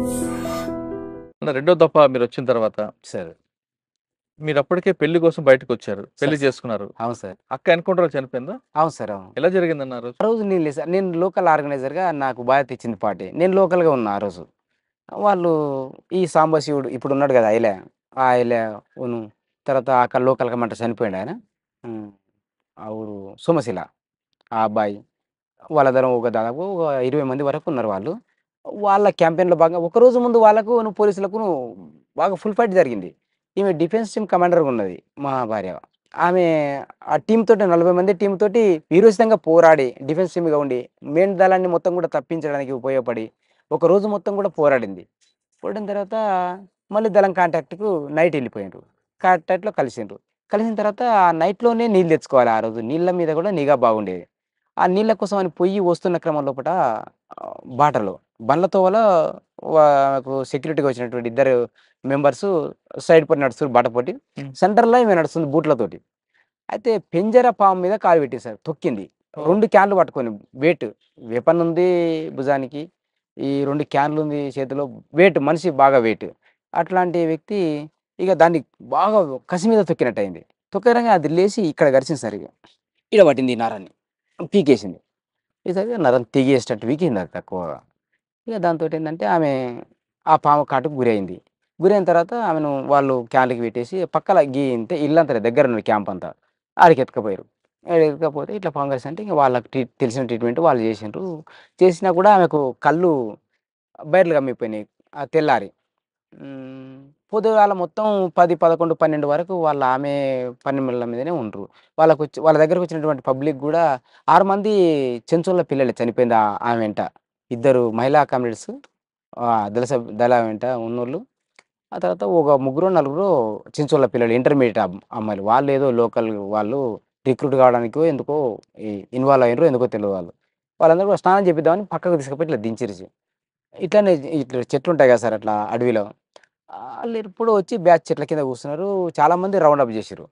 అన్న రెండో దఫా మీరొచ్చిన తర్వాత, సార్. మీరప్పటికే పెళ్లి కోసం బయటకొచ్చారు. పెళ్లి సార్. చేసుకున్నారు. అవును సార్. అక్క ఎన్‌కౌంటర్‌లో చనిపోయిందా? అవును సార్. అవును. ఎలా జరిగిందన్న ఆ రోజు? ఆ రోజు నేను లేదు సార్. నేను లోకల్ ఆర్గనైజర్‌గా నాకు బాధ్యత ఇచ్చింది పార్టీ. నేను లోకల్‌గా ఉన్నా ఆ రోజు. వాళ్ళు ఈ సాంబశివుడు ఇప్పుడున్నాడు గదా! ఐలా. ఆ ఐలాను తర్వాత అక్కడ లోకల్ కమాండర్ చనిపోయిండాయన. హ్మ్. ఆ ఊరు సోమశిల. ఆ అబ్బాయి. వాళ్ళందరం ఒక దాదాపు ఒక 20 మంది వరకు ఉన్నారు వాళ్ళు. వాళ్ళ క్యాంపెయిన్‌లో భాగంగా ఒకరోజు ముందు వాళ్ళకును పోలీసులకును బాగా ఫుల్ ఫైట్ జరిగింది. ఈమె డిఫెన్స్ టీమ్ కమాండర్‌గా ఉన్నది మా భార్య. ఆమె ఆ టీమ్ తోటి 40 మంది టీమ్ తోటి వీరోచితంగా పోరాడి డిఫెన్స్ టీమ్‌గా ఉండి మెయిన్ దళాన్ని మొత్తం కూడా తప్పించడానికి ఉపయోగపడి ఒక రోజు మొత్తం కూడా పోరాడింది. పోరాడిన తర్వాత మళ్ళీ దళం కాంటాక్ట్‌కు నైట్ ఎళ్ళిపోయిండ్రు. కాంటాక్ట్‌లో కలిసిండ్రు. కలిసిన తర్వాత ఆ నైట్‌లోనే నీళ్ళు తెచ్చుకోవాలి ఆ రోజు. నీళ్ళ మీద కూడా నిఘా బాగుండేది. ఆ నీళ్ళ కోసం అని పొయ్యి వస్తున్న క్రమం లోపట బాటలో బండ్ల తోవల మాకు సెక్యూరిటీగా వచ్చినటువంటి ఇద్దరు మెంబర్సు సైడ్ పొట్టి నడుస్తుర్రు బాటపోటి. హ్మ్. సెంటర్‌లో ఈమె నడుస్తుంది బూట్లతోటి. అయితే పెంజర పాము మీద కాలు పెట్టింది సార్. తొక్కింది. ఓహ్! 2 క్యాన్‌లు పట్టుకొని వెయిట్. వెపన్ ఉంది భుజానికి. ఈ 2 క్యాన్‌లుంది చేతిలో. వెయిట్ మనిషి బాగా వెయిట్. అట్లాంటి వ్యక్తి ఇగ దాన్ని బాగా కసి మీద తొక్కినట్టయింది. తొక్కరంగా అది లేసి ఇక్కడ గరిచింది సార్ ఇగ. ఈడ పట్టింది ఈ నరాన్ని. పీకేసింది. పీకేసరికి నరం తెగేసేటట్టు పీకింది అది తక్కువగా. ఇక దాంతోటేందంటే ఆమె ఆ పాము కాటుకు గురైంది. గురైన తర్వాత ఆమెను వాళ్ళు క్యాన్‌లకి పెట్టేసి పక్కల అంటే ఇల్లంతా దగ్గరున్నది క్యాంప్ అంతా. ఆడికి ఎత్తుకపోయిర్రు. ఎత్తుకపోతే ఇట్లా పాము కరిచిందంటే ఇంక వాళ్ళకి తెలిసిన ట్రీట్‌మెంట్ వాళ్ళు చేసిండ్రు. చేసినా కూడా ఆమెకు కళ్ళు బైర్లు కమ్మిపోయినాయి. తెల్లారి. హ్మ్. పొద్దుగాల మొత్తం 10, 11, 12 వరకు ఆమె పనిముట్ల మీదనే ఉండ్రు. వాళ్ళ దగ్గరకొచ్చినటువంటి పబ్లిక్ గూడా 6 మంది చెంచోళ్ళ పిల్లలే చనిపోయింది ఆమె వెంట. ఇద్దరు మహిళా కామ్రేడ్స్ దళం వెంట ఉన్నోళ్ళు. ఆ తర్వాత ఒక ముగ్గురో, నలుగురో చెంచోళ్ళ పిల్లలు ఇంటర్మీడియేట్ అమ్మాయిలు. వాళ్ళేదో లోకల్ వాళ్ళు రిక్రూట్ కావడానికో ఎందుకో ఇన్వాల్వ్ అయ్యిండ్రో ఎందుకో తెలవదు వాళ్ళు. వాళ్ళందరూ కూడా స్నానం చేపిద్దామని పక్కకు తీసుకుపోయి ఇట్లా దించిర్రు. ఇట్లనే ఇట్లా చెట్లుంటాయి కదా సార్ అట్లా అడవిలో. ఆళ్ళెప్పుడో వచ్చి బ్యాచ్ చెట్ల కింద కూర్చున్నారు. చాలామంది రౌండప్ చేసిర్రు.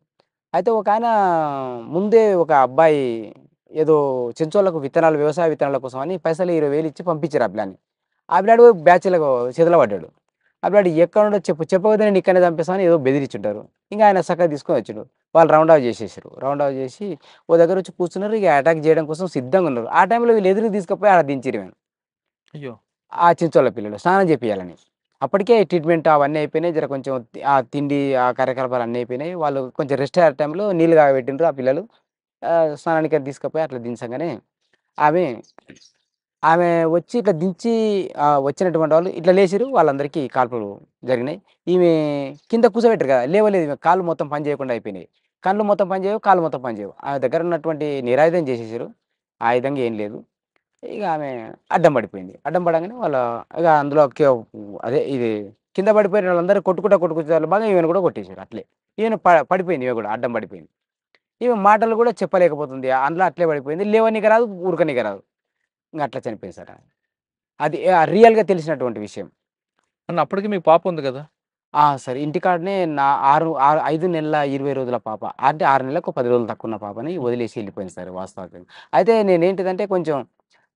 అయితే ఒకాయన ముందే ఒక అబ్బాయి ఏదో చెంచోళ్ళకు విత్తనాలు వ్యవసాయ విత్తనాల కోసం అని పైసలు 20,000 ఇచ్చి పంపించారు ఆ పిల్లాడిని. ఆ పిల్లాడు బ్యాచ్‌లకు చేతిలో పడ్డాడు. ఆ పిల్లాడు ఎక్కడున్నాడో చెప్పు, చెప్పకపోతే నేను ఇక్కడనే చంపేస్తా అని ఏదో బెదిరించుంటారు. ఇంక ఆయన సక్కగా తీసుకొని వచ్చిండు. వాళ్ళు రౌండ్ ఆఫ్ చేసేసారు. రౌండ్ ఆఫ్ చేసి ఓ దగ్గర వచ్చి కూర్చున్నారు. ఇక అటాక్ చేయడం కోసం సిద్ధంగా ఉన్నారు. ఆ టైంలో వీళ్ళు ఎదురుగా తీసుకుపోయి ఆడ దించిర్రు ఈమెను. అయ్యో! ఆ చెంచోళ్ళ పిల్లలు స్నానం చేపియాలని. అప్పటికే ట్రీట్మెంట్ అవన్నీ అయిపోయినాయి. జర కొంచెం ఆ తిండి, ఆ కార్యకలాపాలు అన్నీ అయిపోయినాయి. వాళ్ళు కొంచెం రెస్ట్ అయ్యే టైంలో నీళ్ళు కాగబెట్టిండ్రు ఆ పిల్లలు. స్నానానికని తీసుకపోయి అట్లా దించంగానే ఆమె, ఆమె వచ్చి ఇట్లా దించి వచ్చినటువంటి వాళ్ళు ఇట్లా లేసిర్రు. వాళ్ళందరికీ కాల్పులు జరిగినాయి. ఈమె కింద కూర్చోబెట్టారు కదా! లేవలేదు ఈమె. కాళ్ళు మొత్తం పని చేయకుండా అయిపోయినాయి. కళ్ళు మొత్తం పని చేయవు, కాళ్ళు మొత్తం పని చేయవు. ఆమె దగ్గర ఉన్నటువంటి నిరాయుధం చేసేసారు. ఆయుధంగా ఏం లేదు. ఇగ ఆమె అడ్డం పడిపోయింది. అడ్డం పడంగానే ఇగ అందులో అదే ఇది కింద పడిపోయిన వాళ్ళందరూ కొట్టుకుంటా భాగంగా ఈమెను కూడా కొట్టేసారు అట్లే. ఈమెను పడిపోయింది ఈమె కూడా అడ్డం పడిపోయింది. ఈమె మాటలు కూడా చెప్పలేకపోతుంది. అందులో అట్లే పడిపోయింది. లేవనీకి రాదు, ఊరకనీకి రాదు. ఇంగ అట్లా చనిపోయింది సార్ ఆమె. అది రియల్‌గా తెలిసినటువంటి విషయం. అన్న అప్పటికి మీకు పాప ఉంది గదా! సరే ఇంటికాడనే నా 5 నెలల 20 రోజుల పాప. అంటే 6 నెలలకు 10 రోజులు తక్కువున్న పాపని హ్మ్. వదిలేసి ఎళ్ళిపోయింది సార్ వాస్తవికంగా. అయితే నేనేంటిదంటే కొంచెం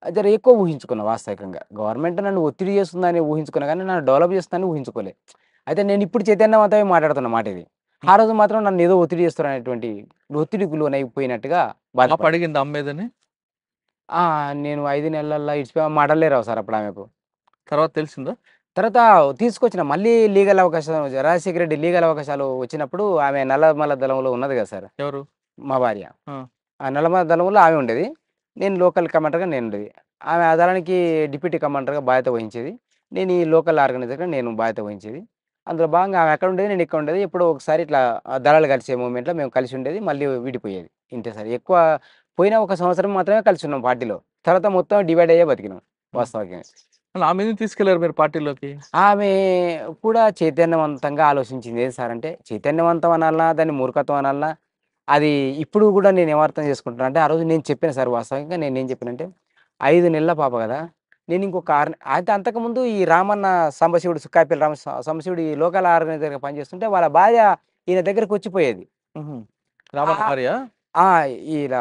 జర ఎక్కువ ఊహించుకున్నా వాస్తవికంగా. గవర్నమెంట్ నన్ను ఒత్తిడి చేస్తుందని ఊహించుకున్నా గానీ, నన్ను డెవలప్ చేస్తుందని ఊహించుకోలే. అయితే నేనిప్పుడు చైతన్యవంతమై మాట్లాడుతున్న మాట ఇది. ఆ హ్మ్. రోజు మాత్రం నన్నేదో ఒత్తిడి చేస్తున్నారనేటువంటి ఒత్తిడికి లోనైపోయినట్టుగా పాప బాధపడ్డా. అడిగిందా అమ్మేదని? ఆ! నేను 5 నెలల్లో మాటలే రావు సార్ అప్పుడామెకు. తర్వాత తెలిసిందా? తర్వాత తీసుకొచ్చిన మళ్ళీ లీగల్ అవకాశం రాజశేఖర రెడ్డి లీగల్ అవకాశాలు వచ్చినప్పుడు ఆమె నల్లమల దళంలో ఉన్నది కదా సార్! ఎవరు? మా భార్య. ఆ! ఆ నల్లమల దళంలో ఆమె ఉండేది. నేను లోకల్ కమాండర్‌గా నేనుండేది. ఆమె ఆ దళానికి డిప్యూటీ కమాండర్‌గా బాధ్యత వహించేది. నేను ఈ లోకల్ ఆర్గనైజర్‌గా నేను బాధ్యత వహించేది. అందులో భాగంగా ఆమె అక్కడ ఉండేది. నేను ఇక్కడ ఉండేది. ఎప్పుడో ఒకసారి ఇట్లా దళాలు కలిసే మూవ్‌మెంట్‌లో మేము కలిసి ఉండేది. మళ్ళీ విడిపోయేది. ఇంతే సార్. ఎక్కువ పోయిన ఒక సంవత్సరం మాత్రమే కలిసి ఉన్నాం పార్టీలో. తర్వాత మొత్తం డివైడ్ అయ్యే బతికినాం హ్మ్. వాస్తవంగా. అన్న ఆమె ఎందుకు తీసుకెళ్లారు మీరు పార్టీలోకి? ఆమె కూడా చైతన్యవంతంగా ఆలోచించింది. ఏది సార్ అంటే చైతన్యవంతం అనాలనా? దాన్ని మూర్ఖత్వం అనాలనా? అది ఇప్పుడు గూడా నేనేమర్థం చేసుకుంటున్నా అంటే, ఆ రోజు నేను చెప్పాను సార్ వాస్తవంగా నేనేం చెప్పానంటే, 5 నెలల పాప గదా! నేను ఇంకొక అయితే అంతకుముందు ఈ రామన్న సాంబశివుడు సుక్కాపల్లి సాంబశివుడు ఈ లోకల్ ఆర్గనైజర్‌గా పనిచేస్తుంటే వాళ్ళ భార్య ఈయన దగ్గరకొచ్చిపోయేది. హుహు. రామన్న ఆహ్, భార్య? ఆ! ఈల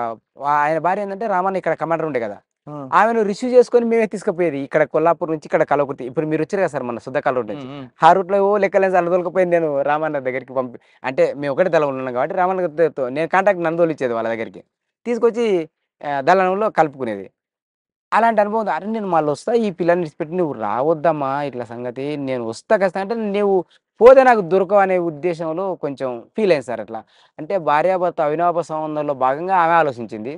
ఆయన భార్య ఏందంటే రామన్న ఇక్కడ కమాండర్ ఉండే గదా! ఆ! ఆమెను రిసీవ్ చేసుకొని మేమే తీసుకుపోయేది. ఇక్కడ కొల్లాపూర్ నుంచి ఇక్కడ కల్వకుర్తి. ఇప్పుడు మీరొచ్చారు కదా సార్ మొన్న సుద్దకల్ రూట్ హ్మ్. నుంచి. హ్మ్. ఆ రూట్‌లో లెక్కలేని సార్లు తోలుకపోయింది నేను రామన్న దగ్గరికి అంటే మేము ఒకటే దళంలో ఉన్నాం కాబట్టి రామన్నతో నేను కాంటాక్ట్ నన్ను తోలిచ్చేది వాళ్ళ దగ్గరికి. తీసుకొచ్చి దళంలో కలుపుకునేది. అలాంటి అనుభవం ఉంది. అరె! నేను మళ్ళొస్తా ఈ పిల్లని విడిచిపెట్టి నువ్వు రావద్దమ్మా ఇట్లా సంగతి. నేను వస్తా ఖచ్చితంగా అంటే నువ్వు పోతే నాకు దొరకవు అనే ఉద్దేశంలో కొంచెం ఫీల్ అయ్యాను సార్ అట్లా. అంటే భార్యాభర్త అవినాభావ సంబంధంలో భాగంగా ఆమె ఆలోచించింది.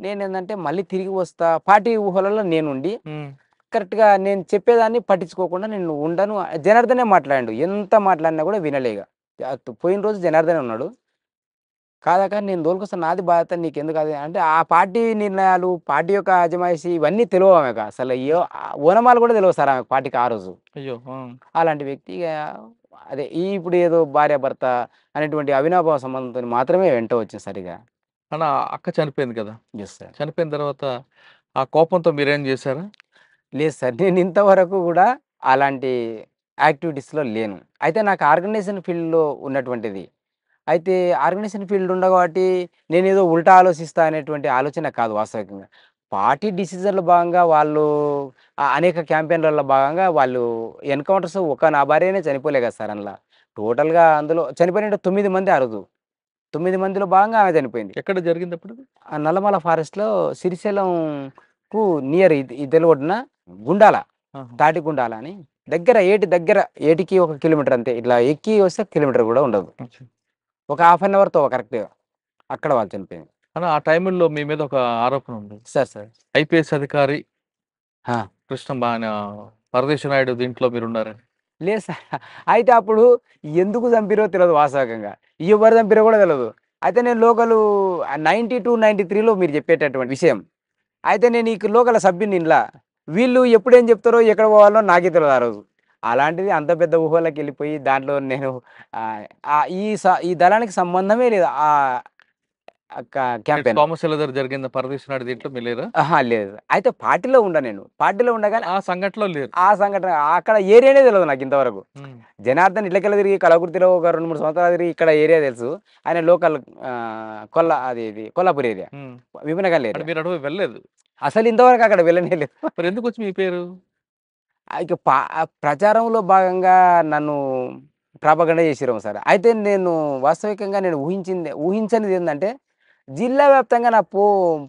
నేనేందంటే మళ్ళీ తిరిగి వస్తా పార్టీ ఊహలలో నేనుండి హ్మ్. కరెక్ట్‌గా నేను చెప్పేదాన్ని పట్టించుకోకుండా నేను ఉండను. జనార్దనే మాట్లాడిండు. ఎంత మాట్లాడినా కూడా వినలే ఇగ. పోయిన రోజు జనార్దనే ఉన్నాడు. కాదక్కా నేను దోలుకొస్తా నాది బాధ్యత నీకెందుకు అది అంటే ఆ పార్టీ నిర్ణయాలు, పార్టీ యొక్క అజమాయిషీ ఇవన్నీ తెలవవు ఆమెకు. అసలు ఓనమాలు కూడా తెలవదు సార్ ఆమెకు పార్టీకి ఆ రోజు. అయ్యో! ఆ! అలాంటి వ్యక్తి ఇగ అదే ఇప్పుడు ఏదో భార్యాభర్త అనేటువంటి అవినాభావ సంబంధంతోని మాత్రమే వెంట వచ్చింది సార్ ఇగ. అన్న అక్క చనిపోయింది కదా! Yes sir. చనిపోయిన తర్వాత ఆ కోపంతో మీరేం చేశారా? లేదు సార్. నేను ఇంతవరకు గూడా అలాంటి యాక్టివిటీస్‌లో లేను. అయితే నాకు ఆర్గనైజేషన్ ఫీల్డ్‌లో ఉన్నటువంటిది. అయితే ఆర్గనైజేషన్ ఫీల్డ్ కాబట్టి నేనేదో ఉల్టా ఆలోచిస్తా అనేటువంటి ఆలోచన కాదు వాస్తవికంగా. పార్టీ డిసిజన్‌లో భాగంగా వాళ్ళు అనేక క్యాంపెయిన్‌లలో భాగంగా వాళ్ళు ఎన్‌కౌంటర్స్ నా భార్యనే చనిపోలే కదా సార్ అందులో. టోటల్‌గా అందులో చనిపోయిన 9 మంది ఆ రోజు. 9 మందిలో భాగంగా ఆమె చనిపోయింది. ఎక్కడ జరిగిందప్పుడు? ఆ నల్లమల ఫారెస్ట్‌లో శ్రీశైలంకు నియర్ ఇదెల ఒడ్డున గుండాల. ఆహా! తాటిగుండాల అని దగ్గర ఏటికి ఒక కిలోమీటర్ అంతే. ఇట్లా ఎక్కి వస్తే కిలోమీటర్ గూడా ఉండదు. అచ్చా! ఒక హాఫ్ అన్ అవర్‌తో కరెక్ట్‌గా. అక్కడ వాళ్ళు చనిపోయింది. అన్న ఆ టైముల్లో మీ మీద ఒక ఆరోపణ ఉంది. సార్. ఐపీఎస్ అధికారి ఆ! కృష్ణ పరదేశి నాయుడు దీంట్లో మీరున్నారని. లేదు సార్. అయితే అప్పుడు ఎందుకు చంపిరో తెలవదు వాస్తవికంగా. ఎవరు చంపిరో గూడా తెలవదు. అయితే నేను లోకలు 92, 93లో మీరు చెప్పేటటువంటి విషయం. అయితే నేను ఈ లోకల్ సభ్యుడిని ఇండ్ల. వీళ్ళు ఎప్పుడేం చెప్తారో, ఎక్కడ పోవాలో నాకే తెలవదు ఆ రోజు. అలాంటిది అంత పెద్ద ఊహలకెళ్ళిపోయి దాంట్లో నేను ఆహ్, ఆహ్, ఈ దళానికి సంబంధమే లేదు. ఇటు క్యాంపెయిన్‌లో. సోమశిల దగ్గర జరిగిన పరదేశి నాయుడు దీంట్లో మీరు లేరా? అహా! లేదు. అయితే పార్టీలో ఉండ నేను. పార్టీలో ఉండగానే ఆ సంఘటనలో లేరు. ఆ సంఘటన అక్కడ ఏరియానే తెలవదు నాకింతవరకు. హ్మ్. జనార్దన్ ఇట్లకెళ్ళి తిరిగి కలవకుర్తిలో ఒక 2, 3 సంవత్సరాలు తిరిగి ఇక్కడ ఏరియా తెలుసు. ఆయన లోకల్ ఇది కొల్లాపూర్ ఏరియా. హ్మ్. విపనగల్ అంటే ఏరియా. మీరు అటువైపు వెళ్ళలేదు. అసలు ఇంతవరకు అక్కడ వెళ్ళనే లేదు. మరెందుకొచ్చి మీ పేరు? ఇక ప్రచారంలో భాగంగా నన్ను ప్రాపగండ చేసిర్రేమో సార్. అయితే నేను వాస్తవికంగా నేను ఊహించనిదేందంటే, జిల్లా వ్యాప్తంగా నా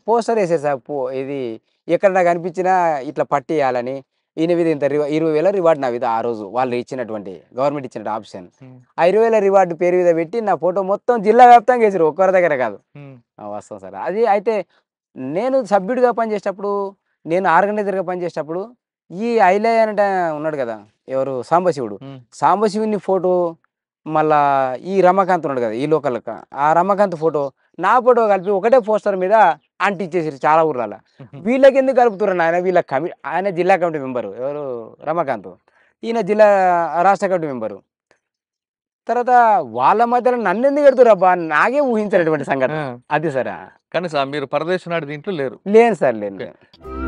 పోస్టర్ ఏసారు సార్. ఇది ఎక్కడ నాకు కనిపించినా ఇట్లా పట్టేయాలని. ఈయన మీద ఇంత 20,000 రివార్డ్ నా మీద ఆ రోజు వాళ్ళు ఇచ్చినటువంటి గవర్నమెంట్ ఇచ్చిన ఆప్షన్. హ్మ్. ఆ 20,000 రివార్డ్ పేరు మీద పెట్టి నా ఫోటో మొత్తం జిల్లా వ్యాప్తంగా ఏసిర్రు. ఒక్కరి దగ్గర కాదు. హ్మ్. వాస్తవం సార్. అది అయితే నేను సభ్యుడిగా పనిచేసేటప్పుడు, నేను ఆర్గనైజర్‌గా పనిచేసేటప్పుడు, ఈ ఐలయ్య అనేట ఉన్నాడు కదా! ఎవరు సాంబశివుడు. హ్మ్. సాంబశివుని ఫోటో, మళ్ళా ఈ రమాకాంత్ ఉన్నాడు కదా! ఈ లోకల్ ఆ రమాకాంత్ ఫోటో, నా ఫోటో కలిపి ఒకటే పోస్టర్ మీద అంటించేసిర్రు చాలా ఊర్లల్ల. హుహు. వీళ్ళకెందుకు కలుపుతుర్రు నాయన వీళ్ళ ఆయన జిల్లా కమిటీ మెంబరు. ఎవరు రమాకాంత్. ఈయన జిల్లా రాష్ట్ర కమిటీ మెంబరు. తర్వాత వాళ్ళ మధ్యలో నన్నెందుకు పెడుతుర్రబ్బా! నాకే ఊహించనటువంటి సంఘటన. ఆ! అది సార్. కానీ మీరు పరదేశి నాయుడు దీంట్లో లేరు. లేను సార్. లేను. ఓకే. లేను.